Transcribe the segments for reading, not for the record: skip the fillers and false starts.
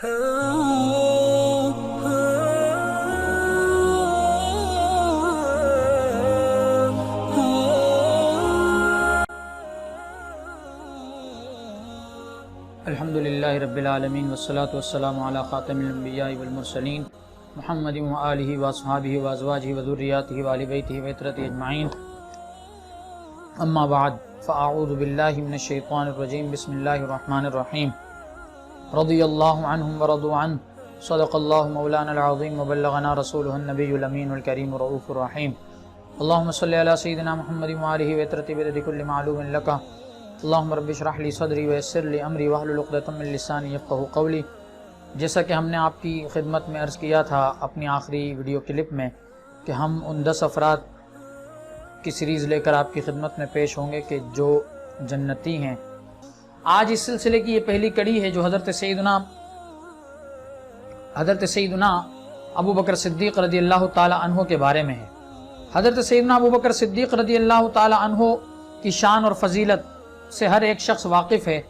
الحمدللہ رب العالمین والصلاة والسلام علی خاتم الانبیاء والمرسلین محمد وآلہ واصحابہ وازواجہ وذریاتہ وآل بیتہ وعترتہ اجمعین، اما بعد فاعوذ باللہ من الشیطان الرجیم، بسم اللہ الرحمن الرحیم۔ رضی اللہ عنہم ورضوا عنہ، صدق اللہ مولانا العظیم وبلغنا رسولہ النبی الامین الکریم الرؤوف الرحیم۔ اللہم صلی علی سیدنا محمد وآلہ وعترتہ بعدد کل معلوم لکا، اللہم رب اشرح لی صدری ویسر لی امری واحلل عقدۃ من لسانی یفقہوا قولی۔ جیسا کہ ہم نے آپ کی خدمت میں عرض کیا تھا اپنی آخری ویڈیو کلپ میں کہ ہم ان 10 افراد کی سیریز لے کر آپ کی خدمت میں پیش ہوں گے کہ جو جنتی ہیں۔ آج اس سلسلے کی یہ پہلی کڑی ہے جو حضرت سیدنا ابو بکر صدیق رضی اللہ تعالی عنہ کے بارے میں ہے۔ حضرت سیدنا ابو بکر صدیق رضی اللہ تعالی عنہ کی شان اور فضیلت سے ہر ایک شخص واقف ہے۔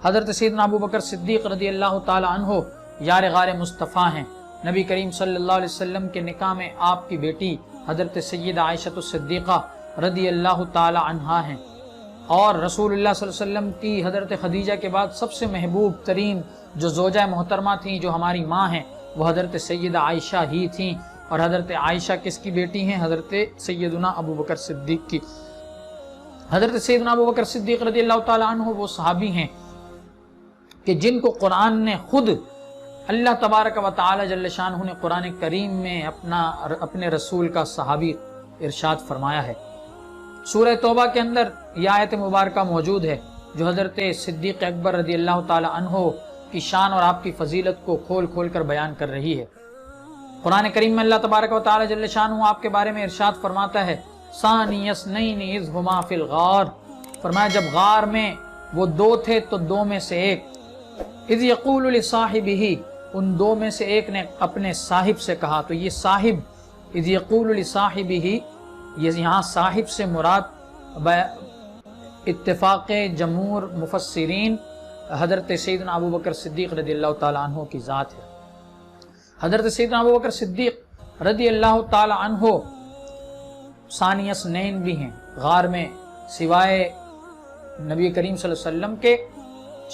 حضرت سیدنا ابو بکر صدیق رضی اللہ تعالی عنہ یار غار مصطفیٰ ہیں۔ نبی کریم صلی اللہ علیہ وسلم کے نکاح میں آپ کی بیٹی حضرت سیدہ عائشہ الصدیقہ رضی اللہ تعالی عنہا ہیں، اور رسول اللہ صلی اللہ علیہ وسلم کی حضرت خدیجہ کے بعد سب سے محبوب ترین جو زوجہ محترمہ تھیں، جو ہماری ماں ہیں، وہ حضرت سیدہ عائشہ ہی تھیں۔ اور حضرت عائشہ کس کی بیٹی ہیں؟ حضرت سیدنا ابو بکر صدیق کی۔ حضرت سیدنا ابو بکر صدیق رضی اللہ تعالی عنہ وہ صحابی ہیں کہ جن کو قرآن نے خود اللہ تبارک و تعالی جل شانہ نے قرآن کریم میں اپنے رسول کا صحابی ارشاد فرمایا ہے۔ سورہ توبہ کے اندر یہ آیت مبارکہ موجود ہے جو حضرت صدیق اکبر رضی اللہ تعالی عنہ کی شان اور آپ کی فضیلت کو کھول کھول کر بیان کر رہی ہے۔ قرآن کریم میں اللہ تبارک و تعالی جل شانہ آپ کے بارے میں ارشاد فرماتا ہے، ثانی اثنین اذ ہما فی الغار، فرمایا جب غار میں وہ 2 تھے تو 2 میں سے ایک، اذ یقول لصاحبہ، ان 2 میں سے ایک نے اپنے صاحب سے کہا۔ تو یہ صاحب، اذ یقول لصاحبہ، یہ یہاں صاحب سے مراد اتفاق جمہور مفسرین حضرت سیدنا ابو بکر صدیق رضی اللہ تعالی عنہ کی ذات ہے۔ حضرت سیدنا ابو بکر صدیق رضی اللہ تعالی عنہ ثانی اثنین بھی ہیں۔ غار میں سوائے نبی کریم صلی اللہ علیہ وسلم کے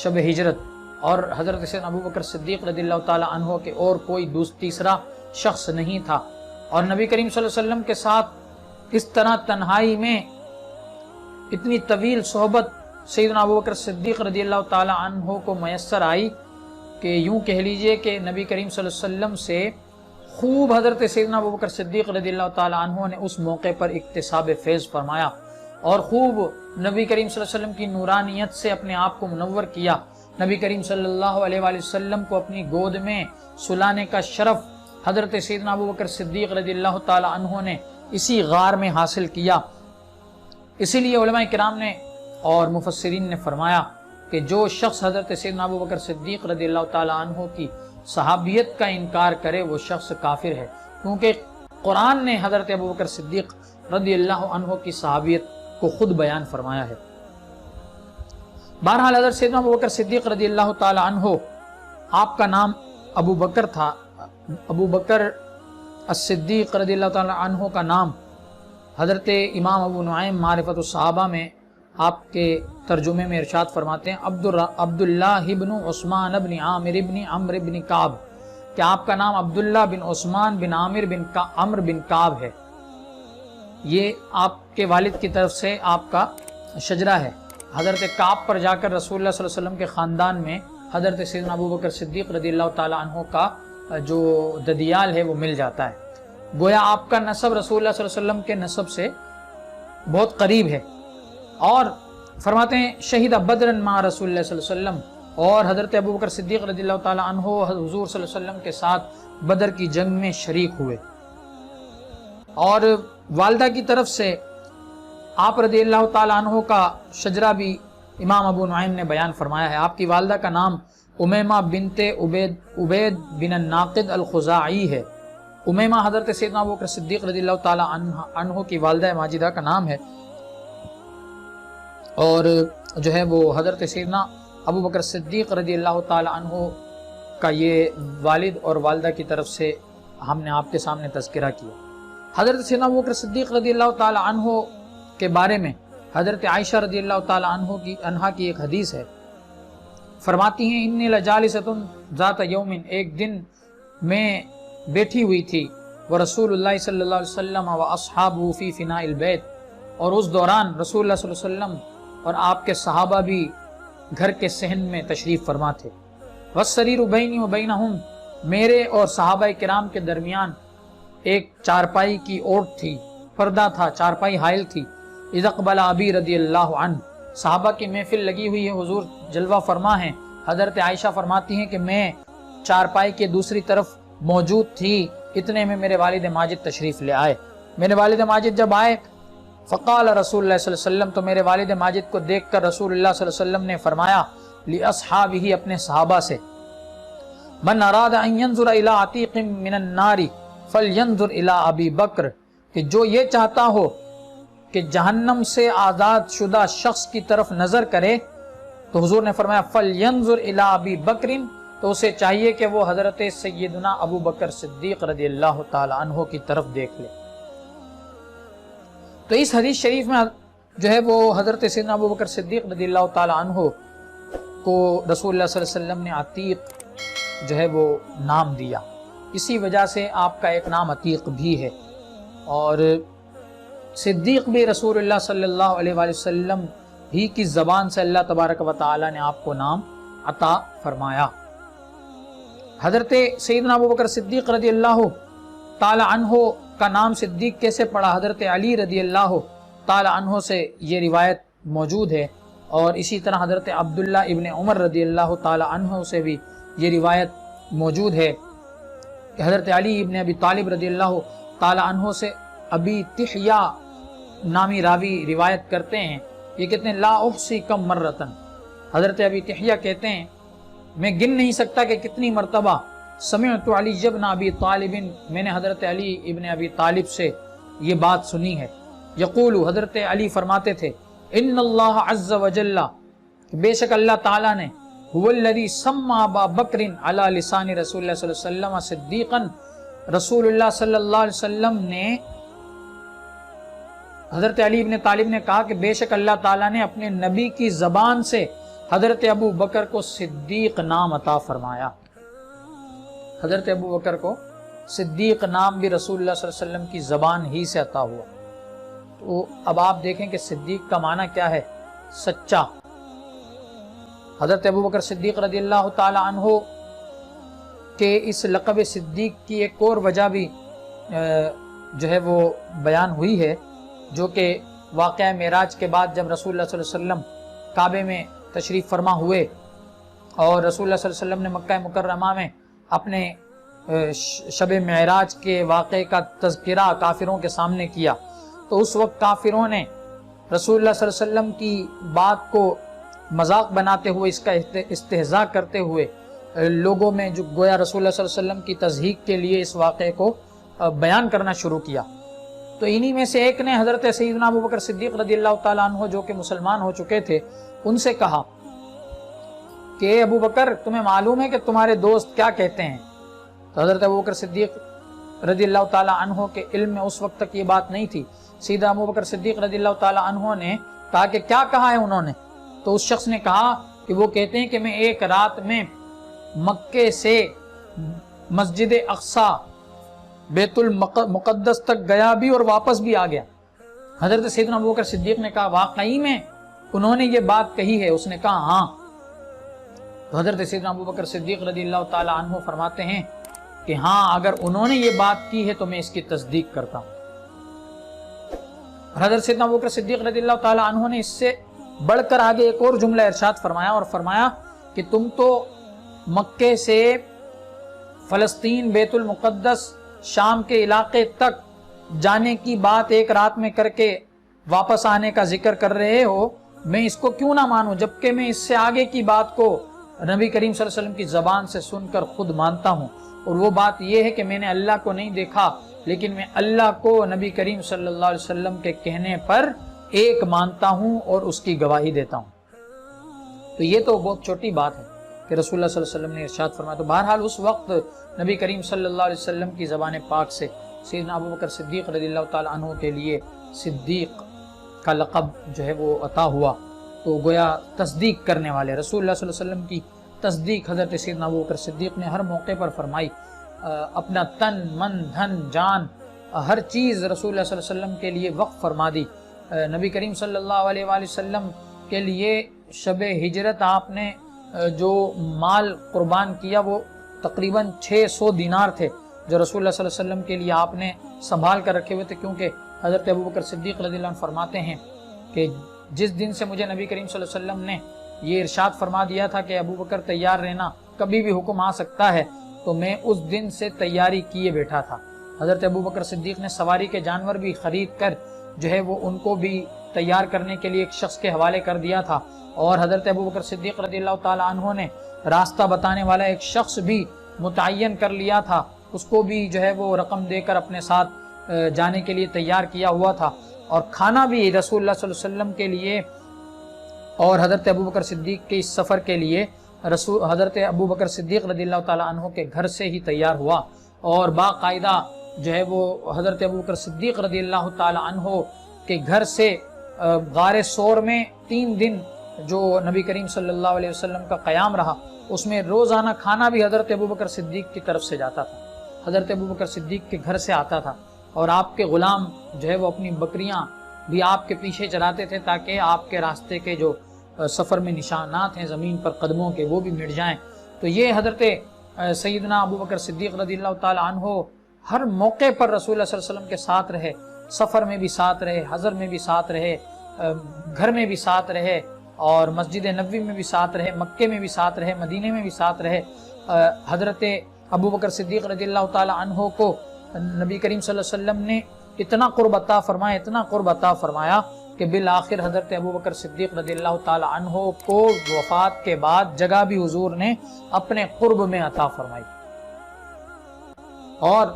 شب ہجرت اور حضرت سیدنا ابو بکر صدیق رضی اللہ تعالی عنہ کے اور کوئی تیسرا شخص نہیں تھا، اور نبی کریم صلی اللہ علیہ وسلم کے ساتھ اس طرح تنہائی میں اتنی طویل صحبت سیدنا ابو بکر صدیق رضی اللہ تعالی عنہ کو میسر آئی کہ یوں کہہ لیجئے کہ نبی کریم صلی اللہ علیہ وسلم سے خوب حضرت سیدنا ابو بکر صدیق رضی اللہ تعالی عنہ نے اس موقع پر اکتساب فیض فرمایا، اور خوب نبی کریم صلی اللہ علیہ وسلم کی نورانیت سے اپنے آپ کو منور کیا۔ نبی کریم صلی اللہ علیہ وآلہ وسلم کو اپنی گود میں سلانے کا شرف حضرت سیدنا ابو بکر صدیق رضی اللہ تعالی عنہ نے اسی غار میں حاصل کیا۔ اسی لیے علماء کرام نے اور مفسرین نے فرمایا کہ جو شخص حضرت سیدنا ابو بکر صدیق رضی اللہ تعالی عنہ کی صحابیت کا انکار کرے وہ شخص کافر ہے، کیونکہ قرآن نے حضرت ابو بکر صدیق رضی اللہ عنہ کی صحابیت کو خود بیان فرمایا ہے۔ بہرحال حضرت سیدنا ابو بکر صدیق رضی اللہ تعالی عنہ، آپ کا نام ابو بکر تھا۔ ابو بکر الصدیق رضی اللہ تعالی عنہ کا نام حضرت امام ابو نعیم معرفت الصحابہ میں آپ کے ترجمے میں ارشاد فرماتے ہیں عبداللہ بن عثمان بن عامر بن عمرو بن کعب، کہ آپ کا نام عبداللہ بن عثمان بن عامر بن عمرو بن کعب ہے۔ یہ آپ کے والد کی طرف سے آپ کا شجرہ ہے۔ حضرت کعب پر جا کر رسول اللہ صلی اللہ علیہ وسلم کے خاندان میں حضرت سیدنا ابو بکر صدیق رضی اللہ تعالی عنہ کا جو ددیال ہے وہ مل جاتا ہے۔ گویا آپ کا نسب رسول اللہ صلی اللہ علیہ وسلم کے نسب سے بہت قریب ہے۔ اور فرماتے ہیں شہید بدرن مع رسول اللہ صلی اللہ علیہ وسلم، اور حضرت ابو بکر صدیق رضی اللہ تعالی عنہ حضور صلی اللہ علیہ وسلم کے ساتھ بدر کی جنگ میں شریک ہوئے۔ اور والدہ کی طرف سے آپ رضی اللہ تعالی عنہ کا شجرہ بھی امام ابو نعیم نے بیان فرمایا ہے۔ آپ کی والدہ کا نام امیمہ بنت عبید بن الناقد الخزاعی ہے۔ امیمہ حضرت سیدنا ابو بکر صدیق رضی اللہ تعالی عنہ کی والدہ ماجدہ کا نام ہے، اور جو ہے وہ حضرت سیدنا ابو بکر صدیق رضی اللہ تعالی عنہ کا یہ والد اور والدہ کی طرف سے ہم نے آپ کے سامنے تذکرہ کیا۔ حضرت سیدنا ابوبکر صدیق رضی اللہ تعالی عنہ کے بارے میں حضرت عائشہ رضی اللہ تعالی عنہا کی ایک حدیث ہے، فرماتی ہیں انی لجالسۃ ذات یوم، ایک دن میں بیٹھی ہوئی تھی، ورسول اللہ صلی اللہ علیہ وسلم واصحابہ فی فناء البیت، اور اس دوران رسول اللہ صلی اللہ علیہ وسلم اور آپ کے صحابہ بھی گھر کے صحن میں تشریف فرما تھے، والسریر بینی وبینہم، میرے اور صحابہ کرام کے درمیان ایک چارپائی کی اوٹ تھی، پردہ تھا، چارپائی حائل تھی، اذ اقبل ابی رضی اللہ عنہ، صحابہ کی محفل لگی ہوئی ہے، حضور جلوہ فرما ہیں، حضرت عائشہ فرماتی ہیں کہ میں چارپائی کے دوسری طرف موجود تھی، اتنے میں میرے والد ماجد تشریف لے آئے۔ میرے والد ماجد جب آئے، فقال رسول اللہ صلی اللہ علیہ وسلم، تو میرے والد ماجد کو دیکھ کر رسول اللہ صلی اللہ علیہ وسلم نے فرمایا لاصحابہ، اپنے صحابہ سے، من اراد ان ينظر الى عتیق من النار فلینظر الى ابی بکر، کہ جو یہ چاہتا ہو کہ جہنم سے آزاد شدہ شخص کی طرف نظر کرے، تو حضور نے فرمایا فلینظر الی ابی بکر، تو اسے چاہیے کہ وہ حضرت سیدنا ابو بکر صدیق رضی اللہ تعالی عنہ کی طرف دیکھ لے۔ تو اس حدیث شریف میں جو ہے وہ حضرت سیدنا ابو بکر صدیق رضی اللہ تعالی عنہ کو رسول اللہ صلی اللہ علیہ وسلم نے عتیق جو ہے وہ نام دیا، اسی وجہ سے آپ کا ایک نام عتیق بھی ہے، اور صدیق بھی رسول اللہ صلی اللہ علیہ وآلہ وسلم ہی کی زبان سے اللہ تبارک و تعالی نے آپ کو نام عطا فرمایا۔ حضرت سیدنا ابو بکر صدیق رضی اللہ تعالی عنہ کا نام صدیق کیسے پڑا؟ حضرت علی رضی اللہ تعالی عنہ سے یہ روایت موجود ہے، اور اسی طرح حضرت عبداللہ ابن عمر رضی اللہ تعالی عنہ سے بھی یہ روایت موجود ہے کہ حضرت علی ابن ابی طالب رضی اللہ تعالی عنہ سے ابی تحیہ نامی راوی روایت کرتے ہیں، یہ کہتے ہیں لا احصی کم مرتن، حضرت ابی تحیہ کہتے ہیں میں گن نہیں سکتا کہ کتنی مرتبہ سمعت علی ابن ابی طالب، میں نے حضرت علی ابن ابی طالب سے یہ بات سنی ہے، یقول، حضرت علی فرماتے تھے ان اللہ عز وجل، بے شک اللہ تعالیٰ نے هو الذی سمى ابا بکر علی لسان رسول اللہ صلی اللہ علیہ وسلم صدیقا، رسول اللہ صلی اللہ علیہ وسلم نے، حضرت علی ابن طالب نے کہا کہ بے شک اللہ تعالیٰ نے اپنے نبی کی زبان سے حضرت ابو بکر کو صدیق نام عطا فرمایا۔ حضرت ابو بکر کو صدیق نام بھی رسول اللہ صلی اللہ علیہ وسلم کی زبان ہی سے عطا ہوا۔ تو اب آپ دیکھیں کہ صدیق کا معنی کیا ہے؟ سچا۔ حضرت ابو بکر صدیق رضی اللہ تعالی عنہ کہ اس لقب صدیق کی ایک اور وجہ بھی جو ہے وہ بیان ہوئی ہے، جو کہ واقعہ معراج کے بعد جب رسول اللہ صلی اللہ علیہ وسلم کعبے میں تشریف فرما ہوئے اور رسول اللہ صلی اللہ علیہ وسلم نے مکہ مکرمہ میں اپنے شب معراج کے واقعے کا تذکرہ کافروں کے سامنے کیا، تو اس وقت کافروں نے رسول اللہ صلی اللہ علیہ وسلم کی بات کو مذاق بناتے ہوئے، اس کا استہزاء کرتے ہوئے لوگوں میں جو گویا رسول اللہ صلی اللہ علیہ وسلم کی تصدیق کے لیے اس واقعے کو بیان کرنا شروع کیا۔ تو انہی میں سے ایک نے حضرت سیدنا ابو بکر صدیق رضی اللہ تعالیٰ عنہ جو کہ مسلمان ہو چکے تھے، ان سے کہا کہ اے ابو بکر، تمہیں معلوم ہے کہ تمہارے دوست کیا کہتے ہیں؟ تو حضرت ابو بکر صدیق رضی اللہ تعالیٰ عنہ کے علم میں اس وقت تک یہ بات نہیں تھی۔ سیدنا ابو بکر صدیق رضی اللہ تعالیٰ عنہ نے کہا کہ کیا کہا ہے انہوں نے؟ تو اس شخص نے کہا کہ وہ کہتے ہیں کہ میں ایک رات میں مکے سے مسجد اقصی بیت المقدس تک گیا بھی اور واپس بھی آ گیا۔ حضرت سیدنا ابو بکر صدیق نے کہا واقعی میں انہوں نے یہ بات کہی ہے؟ اس نے کہا ہاں۔ تو حضرت سیدنا ابو بکر صدیق رضی اللہ تعالی عنہ فرماتے ہیں کہ ہاں، اگر انہوں نے یہ بات کی ہے تو میں اس کی تصدیق کرتا ہوں۔ حضرت سیدنا ابو بکر صدیق رضی اللہ تعالی عنہ نے اس سے بڑھ کر آگے ایک اور جملہ ارشاد فرمایا، اور فرمایا کہ تم تو مکے سے فلسطین، بیت المقدس، شام کے علاقے تک جانے کی بات ایک رات میں کر کے واپس آنے کا ذکر کر رہے ہو، میں اس کو کیوں نہ مانوں، جبکہ میں اس سے آگے کی بات کو نبی کریم صلی اللہ علیہ وسلم کی زبان سے سن کر خود مانتا ہوں، اور وہ بات یہ ہے کہ میں نے اللہ کو نہیں دیکھا، لیکن میں اللہ کو نبی کریم صلی اللہ علیہ وسلم کے کہنے پر ایک مانتا ہوں اور اس کی گواہی دیتا ہوں۔ تو یہ تو بہت چھوٹی بات ہے، کہ رسول اللہ صلی اللہ علیہ وسلم نے ارشاد فرمایا. تو بہرحال اس وقت نبی کریم صلی اللہ علیہ وسلم کی زبان پاک سے سیدنا ابو بکر صدیق رضی اللہ تعالی عنہ کے لیے صدیق کا لقب جو ہے وہ عطا ہوا. تو گویا تصدیق کرنے والے، رسول اللہ صلی اللہ علیہ وسلم کی تصدیق حضرت سیدنا ابو بکر صدیق نے ہر موقع پر فرمائی. اپنا تن، من، دھن، جان، ہر چیز رسول اللہ صلی اللہ علیہ وسلم کے لیے وقف فرما دی. نبی کریم صلی اللہ علیہ وآلہ وسلم کے لیے شب ہجرت آپ نے جو مال قربان کیا وہ تقریباً 600 دینار تھے جو رسول اللہ صلی اللہ علیہ وسلم کے لیے آپ نے سنبھال کر رکھے ہوئے تھے، کیونکہ حضرت ابو بکر صدیق رضی اللہ عنہ فرماتے ہیں کہ جس دن سے مجھے نبی کریم صلی اللہ علیہ وسلم نے یہ ارشاد فرما دیا تھا کہ ابو بکر تیار رہنا، کبھی بھی حکم آ سکتا ہے، تو میں اس دن سے تیاری کیے بیٹھا تھا. حضرت ابو بکر صدیق نے سواری کے جانور بھی خرید کر جو ہے وہ ان کو بھی تیار کرنے کے لیے ایک شخص کے حوالے کر دیا تھا، اور حضرت ابو بکر صدیق رضی اللہ تعالی عنہ نے راستہ بتانے والا ایک شخص بھی متعین کر لیا تھا، اس کو بھی جو ہے وہ رقم دے کر اپنے ساتھ جانے کے لیے تیار کیا ہوا تھا. اور کھانا بھی رسول اللہ صلی اللہ علیہ وسلم کے لیے اور حضرت ابو بکر صدیق کے اس سفر کے لیے حضرت ابو بکر صدیق رضی اللہ تعالی عنہ کے گھر سے ہی تیار ہوا، اور باقاعدہ جو ہے وہ حضرت ابو بکر صدیق رضی اللہ تعالی عنہ کے گھر سے غار ثور میں 3 دن جو نبی کریم صلی اللہ علیہ وسلم کا قیام رہا، اس میں روزانہ کھانا بھی حضرت ابو بکر صدیق کی طرف سے جاتا تھا، حضرت ابو بکر صدیق کے گھر سے آتا تھا. اور آپ کے غلام جو ہے وہ اپنی بکریاں بھی آپ کے پیچھے چلاتے تھے تاکہ آپ کے راستے کے جو سفر میں نشانات ہیں زمین پر قدموں کے وہ بھی مٹ جائیں. تو یہ حضرت سیدنا ابو بکر صدیق رضی اللہ تعالی عنہ ہر موقع پر رسول اللہ صلی اللہ علیہ وسلم کے ساتھ رہے، سفر میں بھی ساتھ رہے، حضر میں بھی ساتھ رہے، گھر میں بھی ساتھ رہے، اور مسجد نبوی میں بھی ساتھ رہے، مکے میں بھی ساتھ رہے، مدینے میں بھی ساتھ رہے. حضرت ابو بکر صدیق رضی اللہ تعالی عنہ کو نبی کریم صلی اللہ علیہ وسلم نے اتنا قرب عطا فرمایا، اتنا قرب عطا فرمایا کہ بالآخر حضرت ابو بکر صدیق رضی اللہ تعالی عنہ کو وفات کے بعد جگہ بھی حضور نے اپنے قرب میں عطا فرمائی. اور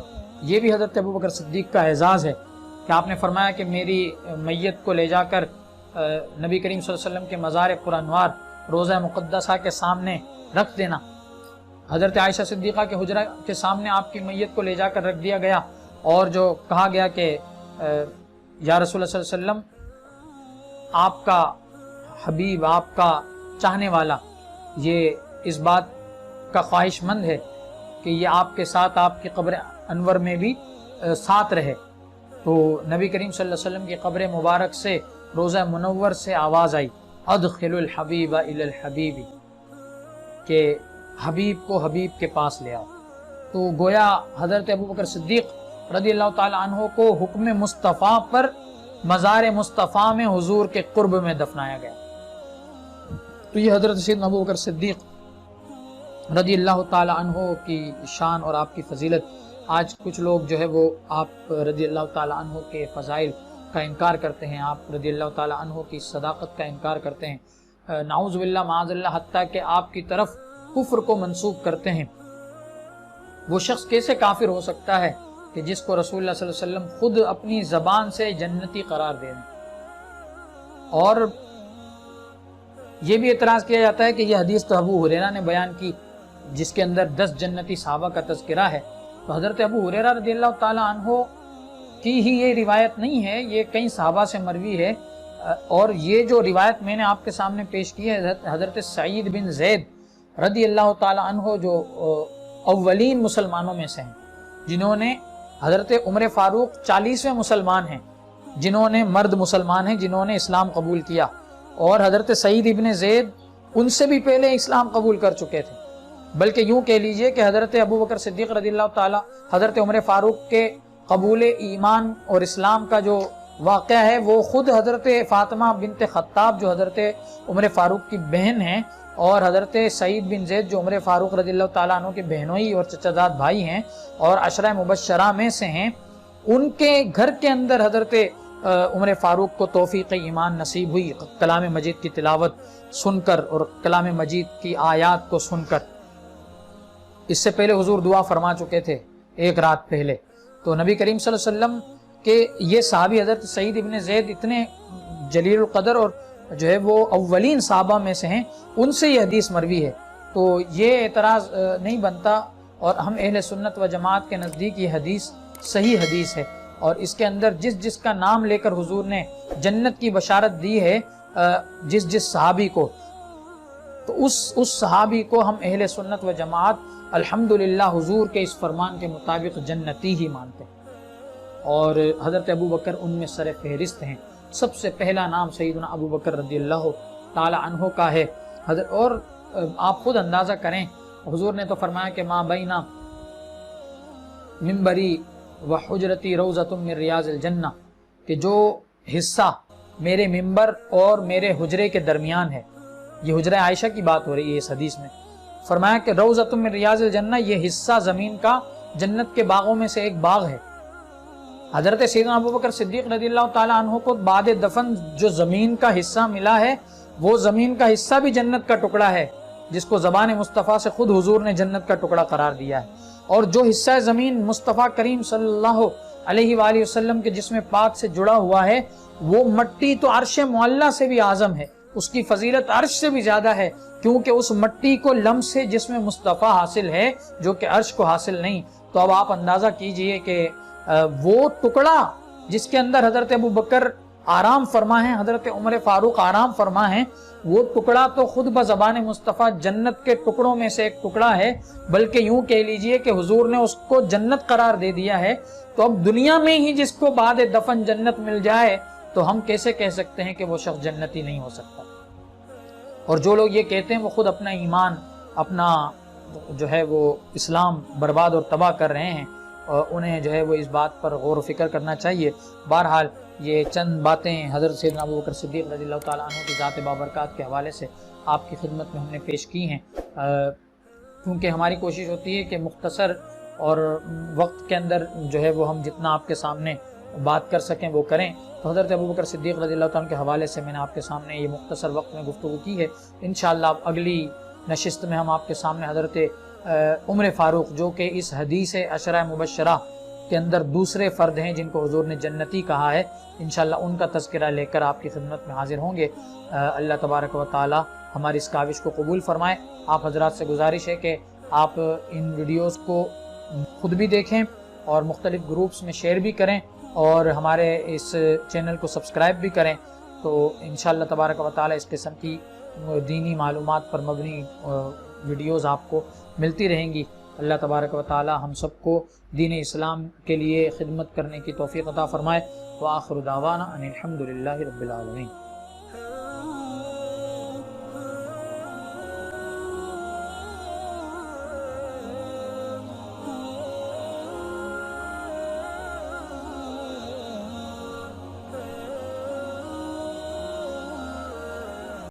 یہ بھی حضرت ابو بکر صدیق کا اعزاز ہے کہ آپ نے فرمایا کہ میری میت کو لے جا کر نبی کریم صلی اللہ علیہ وسلم کے مزار پرانوار روضہ مقدسہ کے سامنے رکھ دینا. حضرت عائشہ صدیقہ کے حجرہ کے سامنے آپ کی میت کو لے جا کر رکھ دیا گیا، اور جو کہا گیا کہ یا رسول اللہ صلی اللہ علیہ وسلم، آپ کا حبیب، آپ کا چاہنے والا یہ اس بات کا خواہش مند ہے کہ یہ آپ کے ساتھ آپ کی قبر انور میں بھی ساتھ رہے. تو نبی کریم صلی اللہ علیہ وسلم کی قبر مبارک سے روضہ منور سے آواز آئی، ادخل الحبیب الی الحبیب، کہ حبیب کو حبیب کے پاس لے آؤ. تو گویا حضرت ابو بکر صدیق رضی اللہ تعالی عنہ کو حکم مصطفیٰ پر مزار مصطفیٰ میں حضور کے قرب میں دفنایا گیا. تو یہ حضرت سیدنا ابو بکر صدیق رضی اللہ تعالی عنہ کی شان اور آپ کی فضیلت. آج کچھ لوگ جو ہے وہ آپ رضی اللہ تعالی عنہ کے فضائل کا انکار کرتے ہیں، آپ رضی اللہ تعالی عنہ کی صداقت کا انکار کرتے ہیں، نعوذ باللہ معاذ اللہ، حتیٰ کہ آپ کی طرف کفر کو منسوب کرتے ہیں. وہ شخص کیسے کافر ہو سکتا ہے کہ جس کو رسول اللہ صلی اللہ علیہ وسلم خود اپنی زبان سے جنتی قرار دے دیں. اور یہ بھی اعتراض کیا جاتا ہے کہ یہ حدیث تو ابو ہریرہ نے بیان کی جس کے اندر 10 جنتی صحابہ کا تذکرہ ہے. تو حضرت ابو ہریرہ رضی اللہ تعالی عنہ کی ہی یہ روایت نہیں ہے، یہ کئی صحابہ سے مروی ہے. اور یہ جو روایت میں نے آپ کے سامنے پیش کی ہے حضرت سعید بن زید رضی اللہ تعالی عنہ، جو اولین مسلمانوں میں سے ہیں، جنہوں نے حضرت عمر فاروق 40ویں مسلمان ہیں، جنہوں نے مرد مسلمان ہیں جنہوں نے اسلام قبول کیا، اور حضرت سعید ابن زید ان سے بھی پہلے اسلام قبول کر چکے تھے. بلکہ یوں کہہ لیجئے کہ حضرت ابو بکر صدیق رضی اللہ تعالی حضرت عمر فاروق کے قبول ایمان اور اسلام کا جو واقعہ ہے وہ خود حضرت فاطمہ بنت خطاب جو حضرت عمر فاروق کی بہن ہیں، اور حضرت سعید بن زید جو عمر فاروق رضی اللہ تعالیٰ عنہ کے بہنوئی اور چچا زاد بھائی ہیں اور عشرہ مبشرہ میں سے ہیں، ان کے گھر کے اندر حضرت عمر فاروق کو توفیق ایمان نصیب ہوئی کلام مجید کی تلاوت سن کر اور کلام مجید کی آیات کو سن کر. اس سے پہلے حضور دعا فرما چکے تھے ایک رات پہلے. تو نبی کریم صلی اللہ علیہ وسلم کے یہ صحابی حضرت سعید ابن زید اتنے جلیل القدر اور جو ہے وہ اولین صحابہ میں سے ہیں، ان سے یہ حدیث مروی ہے تو یہ اعتراض نہیں بنتا، اور ہم اہل سنت و جماعت کے نزدیک یہ حدیث صحیح حدیث ہے، اور اس کے اندر جس جس کا نام لے کر حضور نے جنت کی بشارت دی ہے، جس صحابی کو، تو اس صحابی کو ہم اہل سنت و جماعت الحمدللہ حضور کے اس فرمان کے مطابق جنتی ہی مانتے ہیں، اور حضرت ابو بکر ان میں سر فہرست ہیں۔ سب سے پہلا نام سیدنا ابو بکر رضی اللہ تعالی عنہ کا ہے۔ اور آپ خود اندازہ کریں، حضور نے تو فرمایا کہ ما بینا منبری و حجرتی روضۃ من ریاض الجنہ، کہ جو حصہ میرے ممبر اور میرے حجرے کے درمیان ہے، یہ حجرہ عائشہ کی بات ہو رہی ہے اس حدیث میں، فرمایا کہ روضۃ من ریاض الجنہ، یہ حصہ زمین کا جنت کے باغوں میں سے ایک باغ ہے۔ حضرت سیدنا ابو بکر صدیق رضی اللہ تعالیٰ عنہ کو بعد دفن جو زمین کا حصہ ملا ہے، وہ زمین کا حصہ بھی جنت کا ٹکڑا ہے، جس کو زبان مصطفیٰ سے خود حضور نے جنت کا ٹکڑا قرار دیا ہے۔ اور جو حصہ زمین مصطفیٰ کریم صلی اللہ علیہ وآلہ وسلم کے جسم پاک سے جڑا ہوا ہے، وہ مٹی تو عرش معلیٰ سے بھی اعظم ہے، اس کی فضیلت عرش سے بھی زیادہ ہے، کیونکہ اس مٹی کو لمس سے جسم مصطفیٰ حاصل ہے جو کہ عرش کو حاصل نہیں۔ تو اب آپ اندازہ کیجئے کہ وہ ٹکڑا جس کے اندر حضرت ابو بکر آرام فرما ہیں، حضرت عمر فاروق آرام فرما ہیں، وہ ٹکڑا تو خود بزبان مصطفیٰ جنت کے ٹکڑوں میں سے ایک ٹکڑا ہے، بلکہ یوں کہہ لیجئے کہ حضور نے اس کو جنت قرار دے دیا ہے۔ تو اب دنیا میں ہی جس کو بعد دفن جنت مل جائے تو ہم کیسے کہہ سکتے ہیں کہ وہ شخص جنتی نہیں ہو سکتا؟ اور جو لوگ یہ کہتے ہیں وہ خود اپنا ایمان، اپنا جو ہے وہ اسلام برباد اور تباہ کر رہے ہیں، اور انہیں جو ہے وہ اس بات پر غور و فکر کرنا چاہیے۔ بہرحال یہ چند باتیں حضرت سیدنا ابو بکر صدیق رضی اللہ تعالیٰ عنہ کی ذات بابرکات کے حوالے سے آپ کی خدمت میں ہم نے پیش کی ہیں، کیونکہ ہماری کوشش ہوتی ہے کہ مختصر اور وقت کے اندر جو ہے وہ ہم جتنا آپ کے سامنے بات کر سکیں وہ کریں۔ تو حضرت ابو بکر صدیق رضی اللہ تعالیٰ عنہ کے حوالے سے میں نے آپ کے سامنے یہ مختصر وقت میں گفتگو کی ہے۔ انشاءاللہ اگلی نشست میں ہم آپ کے سامنے حضرت عمر فاروق، جو کہ اس حدیث عشرہ مبشرہ کے اندر دوسرے فرد ہیں جن کو حضور نے جنتی کہا ہے، انشاءاللہ ان کا تذکرہ لے کر آپ کی خدمت میں حاضر ہوں گے۔ اللہ تبارک و تعالی ہماری اس کاوش کو قبول فرمائے۔ آپ حضرات سے گزارش ہے کہ آپ ان ویڈیوز کو خود بھی دیکھیں اور مختلف گروپس میں شیئر بھی کریں، اور ہمارے اس چینل کو سبسکرائب بھی کریں، تو انشاءاللہ تبارک و تعالی اس قسم کی دینی معلومات پر مبنی ویڈیوز آپ کو ملتی رہیں گی۔ اللہ تبارک و تعالی ہم سب کو دین اسلام کے لیے خدمت کرنے کی توفیق عطا فرمائے۔ وآخر دعوانا ان الحمد للہ رب العالمین۔